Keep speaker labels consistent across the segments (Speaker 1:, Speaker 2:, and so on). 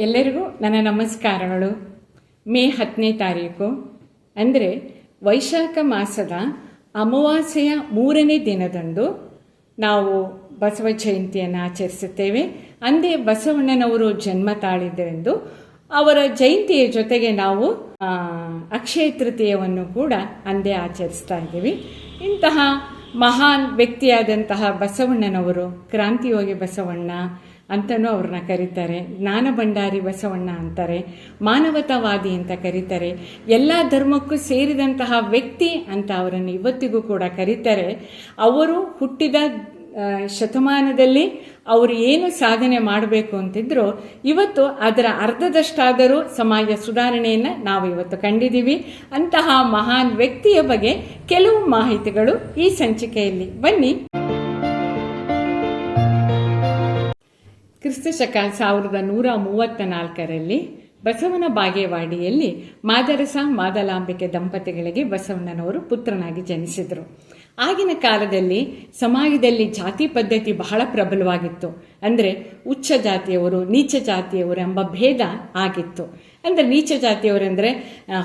Speaker 1: ಎಲ್ಲರಿಗೂ ನನ್ನ ನಮಸ್ಕಾರಗಳು. ಮೇ 10ನೇ ತಾರೀಕು ಅಂದರೆ ವೈಶಾಖ ಮಾಸದ ಅಮಾವಾಸ್ಯೆಯ 3ನೇ ದಿನದಂದು ನಾವು ಬಸವ ಜಯಂತಿಯನ್ನು ಆಚರಿಸುತ್ತೇವೆ. ಅಂದೇ ಬಸವಣ್ಣನವರು ಜನ್ಮ ತಾಳಿದ್ದರೆಂದು ಅವರ ಜಯಂತಿಯ ಜೊತೆಗೆ ನಾವು ಅಕ್ಷಯ ತೃತೀಯವನ್ನು ಕೂಡ ಅಂದೇ ಆಚರಿಸ್ತಾ ಇದ್ದೀವಿ. ಇಂತಹ ಮಹಾನ್ ವ್ಯಕ್ತಿಯಾದಂತಹ ಬಸವಣ್ಣನವರು ಕ್ರಾಂತಿಯೋಗಿ ಬಸವಣ್ಣ ಅಂತಲೂ ಅವ್ರನ್ನ ಕರೀತಾರೆ, ಜ್ಞಾನ ಭಂಡಾರಿ ಬಸವಣ್ಣ ಅಂತಾರೆ, ಮಾನವತಾವಾದಿ ಅಂತ ಕರೀತಾರೆ, ಎಲ್ಲ ಧರ್ಮಕ್ಕೂ ಸೇರಿದಂತಹ ವ್ಯಕ್ತಿ ಅಂತ ಅವರನ್ನು ಇವತ್ತಿಗೂ ಕೂಡ ಕರೀತಾರೆ. ಅವರು ಹುಟ್ಟಿದ ಶತಮಾನದಲ್ಲಿ ಅವರು ಏನು ಸಾಧನೆ ಮಾಡಬೇಕು ಅಂತಿದ್ರು ಇವತ್ತು ಅದರ ಅರ್ಧದಷ್ಟಾದರೂ ಸಮಾಜ ಸುಧಾರಣೆಯನ್ನು ನಾವು ಇವತ್ತು ಕಂಡಿದ್ದೀವಿ. ಅಂತಹ ಮಹಾನ್ ವ್ಯಕ್ತಿಯ ಬಗ್ಗೆ ಕೆಲವು ಮಾಹಿತಿಗಳು ಈ ಸಂಚಿಕೆಯಲ್ಲಿ. ಬನ್ನಿ. ಕ್ರಿಸ್ತಶಕ 1134ರಲ್ಲಿ ಬಸವನ ಬಾಗೇವಾಡಿಯಲ್ಲಿ ಮಾದರಸ ಮಾದಲಾಂಬಿಕೆ ದಂಪತಿಗಳಿಗೆ ಬಸವಣ್ಣನವರು ಪುತ್ರನಾಗಿ ಜನಿಸಿದರು. ಆಗಿನ ಕಾಲದಲ್ಲಿ ಸಮಾಜದಲ್ಲಿ ಜಾತಿ ಪದ್ಧತಿ ಬಹಳ ಪ್ರಬಲವಾಗಿತ್ತು. ಅಂದರೆ ಉಚ್ಚ ಜಾತಿಯವರು ನೀಚ ಜಾತಿಯವರು ಎಂಬ ಭೇದ ಆಗಿತ್ತು. ಅಂದರೆ ನೀಚ ಜಾತಿಯವರೆಂದರೆ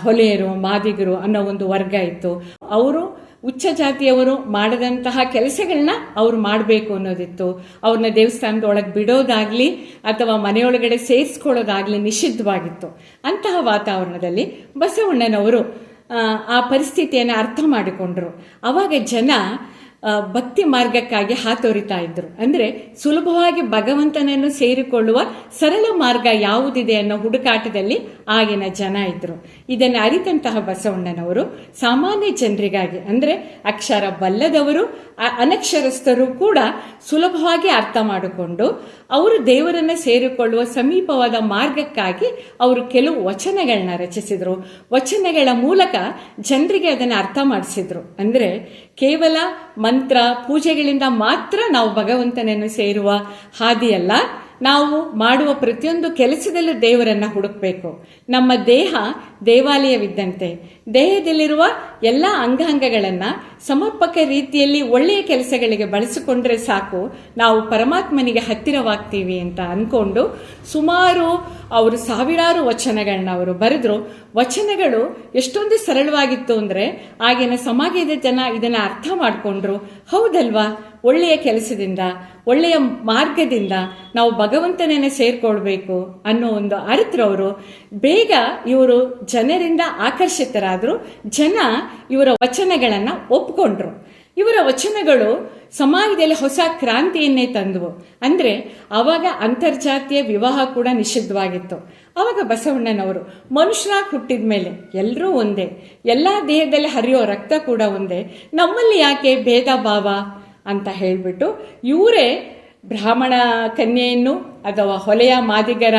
Speaker 1: ಹೊಲೆಯರು ಮಾದಿಗರು ಅನ್ನೋ ಒಂದು ವರ್ಗ ಇತ್ತು. ಅವರು ಉಚ್ಚ ಜಾತಿಯವರು ಮಾಡದಂತಹ ಕೆಲಸಗಳನ್ನ ಅವ್ರು ಮಾಡಬೇಕು ಅನ್ನೋದಿತ್ತು. ಅವ್ರನ್ನ ದೇವಸ್ಥಾನದೊಳಗೆ ಬಿಡೋದಾಗ್ಲಿ ಅಥವಾ ಮನೆಯೊಳಗಡೆ ಸೇರಿಸ್ಕೊಳ್ಳೋದಾಗ್ಲಿ ನಿಷಿದ್ಧವಾಗಿತ್ತು. ಅಂತಹ ವಾತಾವರಣದಲ್ಲಿ ಬಸವಣ್ಣನವರು ಆ ಪರಿಸ್ಥಿತಿಯನ್ನು ಅರ್ಥ ಮಾಡಿಕೊಂಡ್ರು. ಆವಾಗ ಜನ ಭಕ್ತಿ ಮಾರ್ಗಕ್ಕಾಗಿ ಹಾತೊರಿತಾ ಇದ್ರು. ಅಂದರೆ ಸುಲಭವಾಗಿ ಭಗವಂತನನ್ನು ಸೇರಿಕೊಳ್ಳುವ ಸರಳ ಮಾರ್ಗ ಯಾವುದಿದೆ ಅನ್ನೋ ಹುಡುಕಾಟದಲ್ಲಿ ಆಗಿನ ಜನ ಇದ್ರು. ಇದನ್ನು ಅರಿತಂತಹ ಬಸವಣ್ಣನವರು ಸಾಮಾನ್ಯ ಜನರಿಗಾಗಿ, ಅಂದರೆ ಅಕ್ಷರ ಬಲ್ಲದವರು ಅನಕ್ಷರಸ್ಥರು ಕೂಡ ಸುಲಭವಾಗಿ ಅರ್ಥ ಮಾಡಿಕೊಂಡು ಅವರು ದೇವರನ್ನ ಸೇರಿಕೊಳ್ಳುವ ಸಮೀಪವಾದ ಮಾರ್ಗಕ್ಕಾಗಿ ಅವರು ಕೆಲವು ವಚನಗಳನ್ನ ರಚಿಸಿದ್ರು. ವಚನಗಳ ಮೂಲಕ ಜನರಿಗೆ ಅದನ್ನು ಅರ್ಥ ಮಾಡಿಸಿದ್ರು. ಅಂದರೆ ಕೇವಲ ಮಂತ್ರ ಪೂಜೆಗಳಿಂದ ಮಾತ್ರ ನಾವು ಭಗವಂತನನ್ನು ಸೇರುವ ಹಾದಿಯಲ್ಲ. ನಾವು ಮಾಡುವ ಪ್ರತಿಯೊಂದು ಕೆಲಸದಲ್ಲೂ ದೇವರನ್ನ ಹುಡುಕಬೇಕು. ನಮ್ಮ ದೇಹ ದೇವಾಲಯವಿದ್ದಂತೆ. ದೇಹದಲ್ಲಿರುವ ಎಲ್ಲ ಅಂಗಾಂಗಗಳನ್ನು ಸಮರ್ಪಕ ರೀತಿಯಲ್ಲಿ ಒಳ್ಳೆಯ ಕೆಲಸಗಳಿಗೆ ಬಳಸಿಕೊಂಡ್ರೆ ಸಾಕು, ನಾವು ಪರಮಾತ್ಮನಿಗೆ ಹತ್ತಿರವಾಗ್ತೀವಿ ಅಂತ ಅಂದ್ಕೊಂಡು ಸುಮಾರು ಅವರು ಸಾವಿರಾರು ವಚನಗಳನ್ನ ಅವರು ಬರೆದ್ರು. ವಚನಗಳು ಎಷ್ಟೊಂದು ಸರಳವಾಗಿತ್ತು ಅಂದರೆ ಆಗಿನ ಸಮಾಜದ ಜನ ಇದನ್ನು ಅರ್ಥ ಮಾಡಿಕೊಂಡ್ರು. ಹೌದಲ್ವಾ, ಒಳ್ಳೆಯ ಕೆಲಸದಿಂದ ಒಳ್ಳೆಯ ಮಾರ್ಗದಿಂದ ನಾವು ಭಗವಂತನನ್ನೇ ಸೇರ್ಕೊಳ್ಬೇಕು ಅನ್ನೋ ಒಂದು ಅರಿತ್ರವರು ಬೇಗ ಇವರು ಜನರಿಂದ ಆಕರ್ಷಿತರಾದರು. ಜನ ಇವರ ವಚನಗಳನ್ನು ಒಪ್ಕೊಂಡ್ರು. ಇವರ ವಚನಗಳು ಸಮಾಜದಲ್ಲಿ ಹೊಸ ಕ್ರಾಂತಿಯನ್ನೇ ತಂದವು. ಅಂದರೆ ಆವಾಗ ಅಂತರ್ಜಾತೀಯ ವಿವಾಹ ಕೂಡ ನಿಷಿದ್ಧವಾಗಿತ್ತು. ಆವಾಗ ಬಸವಣ್ಣನವರು ಮನುಷ್ಯರಾಗಿ ಹುಟ್ಟಿದ ಮೇಲೆ ಎಲ್ಲರೂ ಒಂದೇ, ಎಲ್ಲ ದೇಹದಲ್ಲಿ ಹರಿಯೋ ರಕ್ತ ಕೂಡ ಒಂದೇ, ನಮ್ಮಲ್ಲಿ ಯಾಕೆ ಭೇದ ಭಾವ ಅಂತ ಹೇಳಿಬಿಟ್ಟು ಇವರೇ ಬ್ರಾಹ್ಮಣ ಕನ್ಯೆಯನ್ನು ಅಥವಾ ಹೊಲೆಯ ಮಾದಿಗರ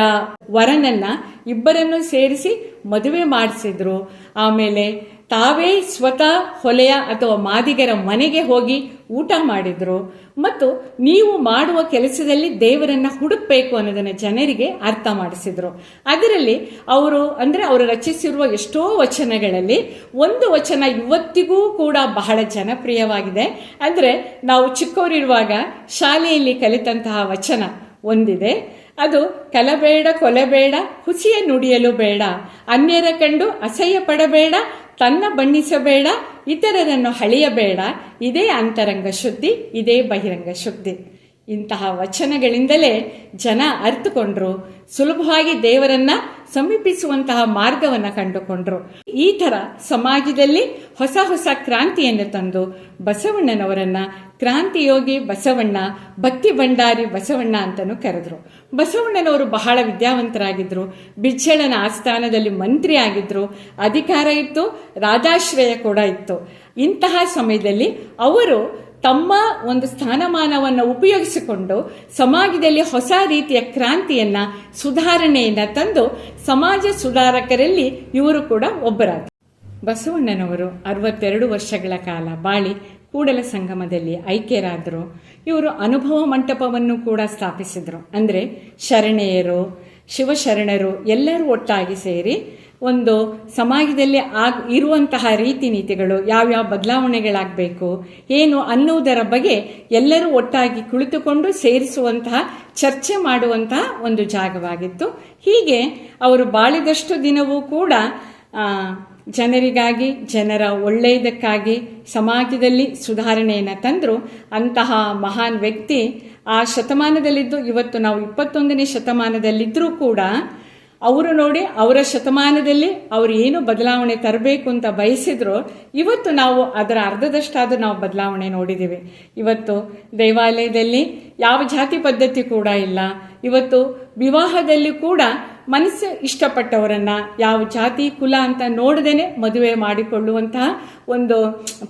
Speaker 1: ವರನನ್ನ ಇಬ್ಬರನ್ನು ಸೇರಿಸಿ ಮದುವೆ ಮಾಡಿಸಿದ್ರು. ಆಮೇಲೆ ತಾವೇ ಸ್ವತಃ ಹೊಲೆಯ ಅಥವಾ ಮಾದಿಗರ ಮನೆಗೆ ಹೋಗಿ ಊಟ ಮಾಡಿದ್ರು. ಮತ್ತು ನೀವು ಮಾಡುವ ಕೆಲಸದಲ್ಲಿ ದೇವರನ್ನ ಹುಡುಕಬೇಕು ಅನ್ನೋದನ್ನ ಜನರಿಗೆ ಅರ್ಥ ಮಾಡಿಸಿದ್ರು. ಅದರಲ್ಲಿ ಅವರು ರಚಿಸಿರುವ ಎಷ್ಟೋ ವಚನಗಳಲ್ಲಿ ಒಂದು ವಚನ ಇವತ್ತಿಗೂ ಕೂಡ ಬಹಳ ಜನಪ್ರಿಯವಾಗಿದೆ. ಅಂದರೆ ನಾವು ಚಿಕ್ಕವರಿರುವಾಗ ಶಾಲೆಯಲ್ಲಿ ಕಲಿತಂತಹ ವಚನ ಒಂದಿದೆ. ಅದು ಕಲಬೇಡ ಕೊಲಬೇಡ ಹುಸಿಯ ನುಡಿಯಲು ಬೇಡ, ಅನ್ಯರ ಕಂಡು ಅಸಹ್ಯ ಪಡಬೇಡ, ತನ್ನ ಬಣ್ಣಿಸಬೇಡ, ಇತರರನ್ನು ಹಳೆಯಬೇಡ, ಇದೇ ಅಂತರಂಗ ಶುದ್ಧಿ, ಇದೇ ಬಹಿರಂಗ ಶುದ್ಧಿ. ಇಂತಹ ವಚನಗಳಿಂದಲೇ ಜನ ಅರ್ಥಕೊಂಡ್ರು, ಸುಲಭವಾಗಿ ದೇವರನ್ನ ಸಮೀಪಿಸುವಂತಹ ಮಾರ್ಗವನ್ನು ಕಂಡುಕೊಂಡ್ರು. ಈ ಥರ ಸಮಾಜದಲ್ಲಿ ಹೊಸ ಹೊಸ ಕ್ರಾಂತಿಯನ್ನು ತಂದು ಬಸವಣ್ಣನವರನ್ನ ಕ್ರಾಂತಿಯೋಗಿ ಬಸವಣ್ಣ, ಭಕ್ತಿ ಭಂಡಾರಿ ಬಸವಣ್ಣ ಅಂತಲೂ ಕರೆದ್ರು. ಬಸವಣ್ಣನವರು ಬಹಳ ವಿದ್ಯಾವಂತರಾಗಿದ್ರು. ಬಿಜ್ಜಳನ ಆಸ್ಥಾನದಲ್ಲಿ ಮಂತ್ರಿ ಆಗಿದ್ರು. ಅಧಿಕಾರ ಇತ್ತು, ರಾಜಾಶ್ರಯ ಕೂಡ ಇತ್ತು. ಇಂತಹ ಸಮಯದಲ್ಲಿ ಅವರು ತಮ್ಮ ಒಂದು ಸ್ಥಾನಮಾನವನ್ನು ಉಪಯೋಗಿಸಿಕೊಂಡು ಸಮಾಜದಲ್ಲಿ ಹೊಸ ರೀತಿಯ ಕ್ರಾಂತಿಯನ್ನ ಸುಧಾರಣೆಯನ್ನ ತಂದು ಸಮಾಜ ಸುಧಾರಕರಲ್ಲಿ ಇವರು ಕೂಡ ಒಬ್ಬರಾದರು. ಬಸವಣ್ಣನವರು 62 ವರ್ಷಗಳ ಕಾಲ ಬಾಳಿ ಕೂಡಲ ಸಂಗಮದಲ್ಲಿ ಐಕ್ಯರಾದರು. ಇವರು ಅನುಭವ ಮಂಟಪವನ್ನು ಕೂಡ ಸ್ಥಾಪಿಸಿದರು. ಅಂದರೆ ಶರಣೆಯರು ಶಿವಶರಣರು ಎಲ್ಲರೂ ಒಟ್ಟಾಗಿ ಸೇರಿ ಒಂದು ಸಮಾಜದಲ್ಲಿ ಇರುವಂತಹ ರೀತಿ ನೀತಿಗಳು ಯಾವ್ಯಾವ ಬದಲಾವಣೆಗಳಾಗಬೇಕು ಏನು ಅನ್ನುವುದರ ಬಗ್ಗೆ ಎಲ್ಲರೂ ಒಟ್ಟಾಗಿ ಕುಳಿತುಕೊಂಡು ಸೇರಿಸುವಂತಹ ಚರ್ಚೆ ಮಾಡುವಂತಹ ಒಂದು ಜಾಗವಾಗಿತ್ತು. ಹೀಗೆ ಅವರು ಬಾಳಿದಷ್ಟು ದಿನವೂ ಕೂಡ ಜನರಿಗಾಗಿ, ಜನರ ಒಳ್ಳೆಯದಕ್ಕಾಗಿ ಸಮಾಜದಲ್ಲಿ ಸುಧಾರಣೆಯನ್ನು ತಂದರು. ಅಂತಹ ಮಹಾನ್ ವ್ಯಕ್ತಿ ಆ ಶತಮಾನದಲ್ಲಿದ್ದು ಇವತ್ತು ನಾವು 21ನೇ ಶತಮಾನದಲ್ಲಿದ್ದರೂ ಕೂಡ ಅವರು ನೋಡಿ ಅವರ ಶತಮಾನದಲ್ಲಿ ಅವರು ಏನು ಬದಲಾವಣೆ ತರಬೇಕು ಅಂತ ಬಯಸಿದ್ರು, ಇವತ್ತು ನಾವು ಅದರ ಅರ್ಧದಷ್ಟಾದರೂ ನಾವು ಬದಲಾವಣೆ ನೋಡಿದ್ದೀವಿ. ಇವತ್ತು ದೇವಾಲಯದಲ್ಲಿ ಯಾವ ಜಾತಿ ಪದ್ಧತಿ ಕೂಡ ಇಲ್ಲ. ಇವತ್ತು ವಿವಾಹದಲ್ಲಿ ಕೂಡ ಮನಸ್ಸು ಇಷ್ಟಪಟ್ಟವರನ್ನ ಯಾವ ಜಾತಿ ಕುಲ ಅಂತ ನೋಡದೇನೆ ಮದುವೆ ಮಾಡಿಕೊಳ್ಳುವಂತಹ ಒಂದು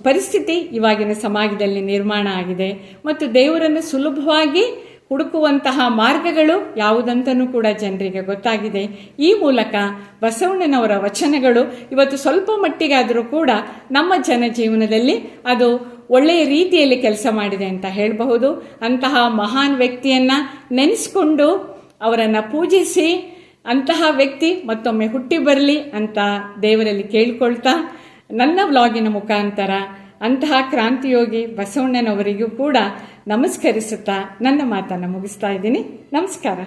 Speaker 1: ಪರಿಸ್ಥಿತಿ ಇವಾಗಿನ ಸಮಾಜದಲ್ಲಿ ನಿರ್ಮಾಣ ಆಗಿದೆ. ಮತ್ತು ದೇವರನ್ನು ಸುಲಭವಾಗಿ ಹುಡುಕುವಂತಹ ಮಾರ್ಗಗಳು ಯಾವುದಂತನೂ ಕೂಡ ಜನರಿಗೆ ಗೊತ್ತಾಗಿದೆ. ಈ ಮೂಲಕ ಬಸವಣ್ಣನವರ ವಚನಗಳು ಇವತ್ತು ಸ್ವಲ್ಪ ಮಟ್ಟಿಗಾದರೂ ಕೂಡ ನಮ್ಮ ಜನಜೀವನದಲ್ಲಿ ಅದು ಒಳ್ಳೆಯ ರೀತಿಯಲ್ಲಿ ಕೆಲಸ ಮಾಡಿದೆ ಅಂತ ಹೇಳಬಹುದು. ಅಂತಹ ಮಹಾನ್ ವ್ಯಕ್ತಿಯನ್ನ ನೆನೆಸ್ಕೊಂಡು ಅವರನ್ನು ಪೂಜಿಸಿ ಅಂತಹ ವ್ಯಕ್ತಿ ಮತ್ತೊಮ್ಮೆ ಹುಟ್ಟಿ ಬರಲಿ ಅಂತ ದೇವರಲ್ಲಿ ಕೇಳ್ಕೊಳ್ತಾ ನನ್ನ ವ್ಲಾಗಿನ ಮುಖಾಂತರ ಅಂತಹ ಕ್ರಾಂತಿಯೋಗಿ ಬಸವಣ್ಣನವರಿಗೂ ಕೂಡ ನಮಸ್ಕರಿಸುತ್ತಾ ನನ್ನ ಮಾತನ್ನು ಮುಗಿಸ್ತಾ ಇದ್ದೀನಿ. ನಮಸ್ಕಾರ.